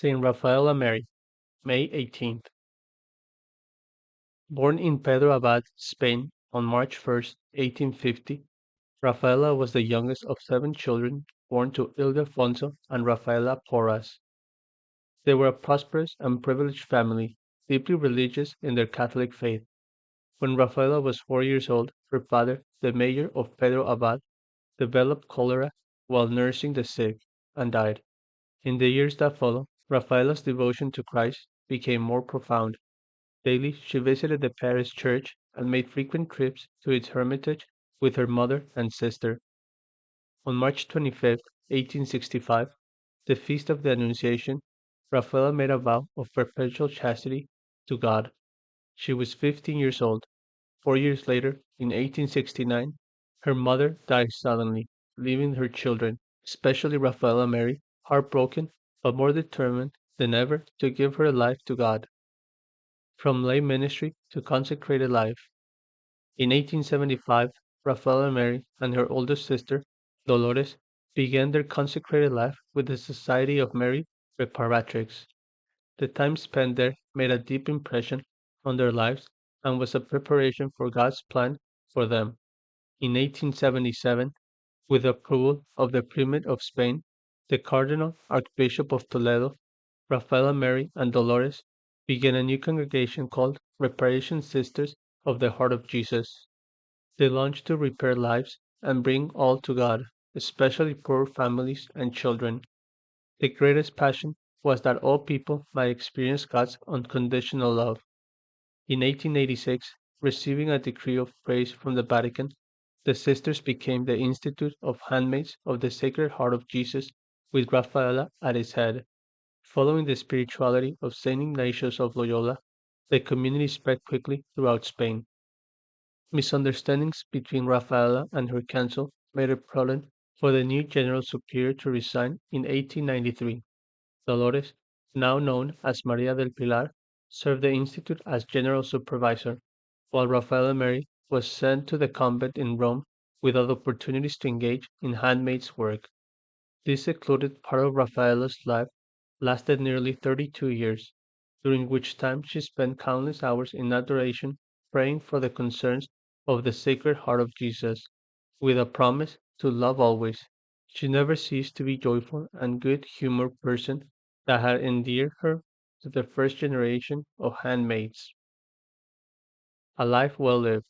Saint Raphaela Mary, May 18th. Born in Pedro Abad, Spain, on March 1st, 1850, Raphaela was the youngest of seven children born to Ildefonso and Rafaela Porras. They were a prosperous and privileged family, deeply religious in their Catholic faith. When Rafaela was 4 years old, her father, the mayor of Pedro Abad, developed cholera while nursing the sick and died. In the years that followed, Rafaela's devotion to Christ became more profound. Daily she visited the parish church and made frequent trips to its hermitage with her mother and sister. On March 25th, 1865, the feast of the Annunciation, Raphaela made a vow of perpetual chastity to God. She was 15 years old. 4 years later, in 1869, her mother died suddenly, leaving her children, especially Raphaela Mary, heartbroken but more determined than ever to give her life to God. From lay ministry to consecrated life. In 1875, Raphaela Mary and her older sister, Dolores, began their consecrated life with the Society of Mary Reparatrix. The time spent there made a deep impression on their lives and was a preparation for God's plan for them. In 1877, with the approval of the Primate of Spain, the Cardinal Archbishop of Toledo, Raphaela Mary and Dolores began a new congregation called Reparation Sisters of the Heart of Jesus. They launched to repair lives and bring all to God, especially poor families and children. The greatest passion was that all people might experience God's unconditional love. In 1886, receiving a decree of praise from the Vatican, the sisters became the Institute of Handmaids of the Sacred Heart of Jesus with Raphaela at its head. Following the spirituality of Saint Ignatius of Loyola, the community spread quickly throughout Spain. Misunderstandings between Raphaela and her council made it prudent for the new general superior to resign in 1893. Dolores, now known as Maria del Pilar, served the institute as general supervisor, while Raphaela Mary was sent to the convent in Rome without opportunities to engage in handmaid's work. This secluded part of Raphaela's life lasted nearly 32 years, during which time she spent countless hours in adoration, praying for the concerns of the Sacred Heart of Jesus, with a promise to love always. She never ceased to be joyful and good-humored person that had endeared her to the first generation of handmaids. A life well lived.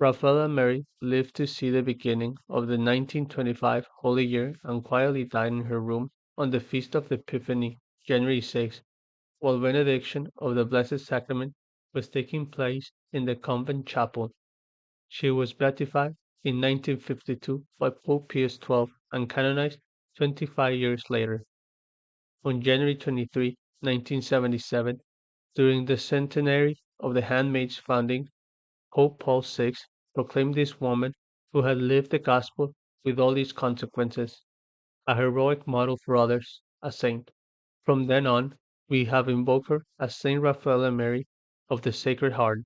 Raphaela Mary lived to see the beginning of the 1925 Holy Year and quietly died in her room on the Feast of the Epiphany, January 6, while benediction of the Blessed Sacrament was taking place in the convent chapel. She was beatified in 1952 by Pope Pius XII and canonized 25 years later. On January 23, 1977, during the centenary of the Handmaid's founding, Pope Paul VI proclaimed this woman, who had lived the gospel with all its consequences, a heroic model for others, a saint. From then on, we have invoked her as Saint Raphaela Mary of the Sacred Heart.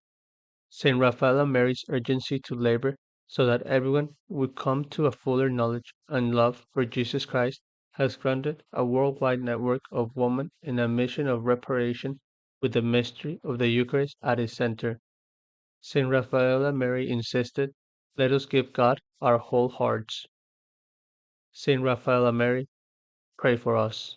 Saint Raphaela Mary's urgency to labor so that everyone would come to a fuller knowledge and love for Jesus Christ has granted a worldwide network of women in a mission of reparation with the mystery of the Eucharist at its center. Saint Raphaela Mary insisted, "Let us give God our whole hearts." Saint Raphaela Mary, pray for us.